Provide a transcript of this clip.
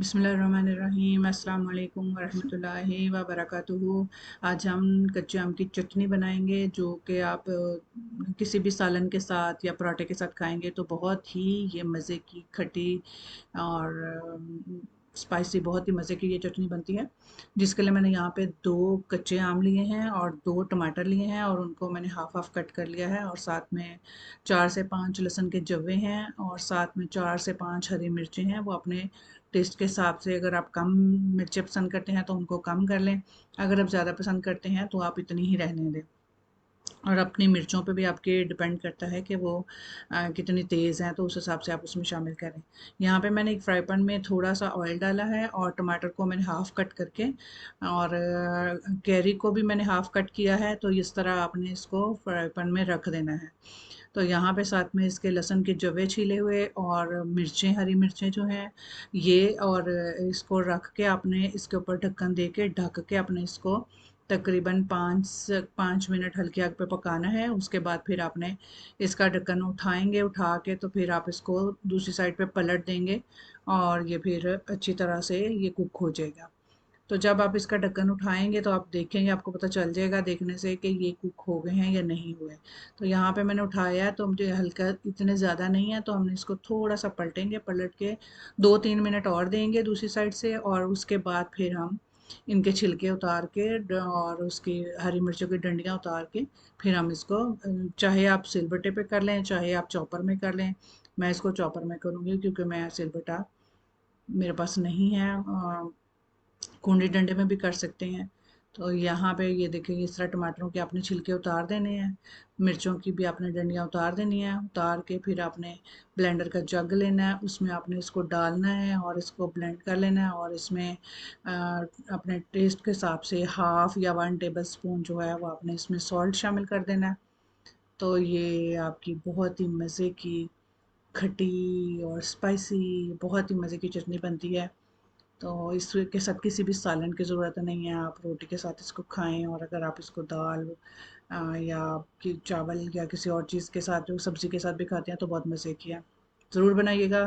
बिस्मिल्लाहिर्रहमानिर्रहीम अस्सलाम वालेकुम वरहमतुल्लाहि व बरकातुहू। आज हम कच्चे आम की चटनी बनाएंगे जो कि आप किसी भी सालन के साथ या पराठे के साथ खाएंगे तो बहुत ही ये मज़े की खट्टी और स्पाइसी बहुत ही मज़े की ये चटनी बनती है। जिसके लिए मैंने यहाँ पे 2 कच्चे आम लिए हैं और 2 टमाटर लिए हैं और उनको मैंने हाफ़ हाफ़ कट कर लिया है और साथ में 4 से 5 लहसुन के जवे हैं और साथ में 4 से 5 हरी मिर्चें हैं। वो अपने टेस्ट के हिसाब से, अगर आप कम मिर्चें पसंद करते हैं तो उनको कम कर लें, अगर आप ज़्यादा पसंद करते हैं तो आप इतनी ही रहने दें। और अपनी मिर्चों पे भी आपके डिपेंड करता है कि वो कितनी तेज़ हैं, तो उस हिसाब से आप उसमें शामिल करें। यहाँ पे मैंने एक फ्राई पैन में थोड़ा सा ऑयल डाला है और टमाटर को मैंने हाफ़ कट करके और कैरी को भी मैंने हाफ़ कट किया है। तो इस तरह आपने इसको फ्राई पैन में रख देना है। तो यहाँ पे साथ में इसके लहसुन के जवे छीले हुए और मिर्चें, हरी मिर्चें जो हैं ये, और इसको रख के आपने इसके ऊपर ढक्कन दे के ढक के आपने इसको तकरीबन 5 मिनट हल्की आग पे पकाना है। उसके बाद फिर आपने इसका ढक्कन उठाएंगे, उठा के तो फिर आप इसको दूसरी साइड पे पलट देंगे और ये फिर अच्छी तरह से ये कुक हो जाएगा। तो जब आप इसका ढक्कन उठाएंगे तो आप देखेंगे, आपको पता चल जाएगा देखने से कि ये कुक हो गए हैं या नहीं हुए। तो यहाँ पे मैंने उठाया है तो मुझे हल्का, इतने ज़्यादा नहीं है, तो हमने इसको थोड़ा सा पलटेंगे, पलट के 2-3 मिनट और देंगे दूसरी साइड से और उसके बाद फिर हम इनके छिलके उतार के और उसकी हरी मिर्चों की डंडियाँ उतार के फिर हम इसको चाहे आप सिलबट्टे पे कर लें, चाहे आप चॉपर में कर लें। मैं इसको चॉपर में करूँगी क्योंकि मैं सिलबट्टा मेरे पास नहीं है। कूंडी डंडे में भी कर सकते हैं। तो यहाँ पे ये देखिए, इस तरह टमाटरों के आपने छिलके उतार देने हैं, मिर्चों की भी आपने डंडियाँ उतार देनी है। उतार के फिर आपने ब्लेंडर का जग लेना है, उसमें आपने इसको डालना है और इसको ब्लेंड कर लेना है और इसमें अपने टेस्ट के हिसाब से हाफ़ या 1 टेबल स्पून जो है वो आपने इसमें सॉल्ट शामिल कर देना है। तो ये आपकी बहुत ही मज़े की खट्टी और स्पाइसी बहुत ही मज़े की चटनी बनती है। तो इसके साथ किसी भी सालन की ज़रूरत नहीं है, आप रोटी के साथ इसको खाएं। और अगर आप इसको दाल या कि चावल या किसी और चीज़ के साथ, जो सब्ज़ी के साथ भी खाते हैं तो बहुत मज़े की है। ज़रूर बनाइएगा।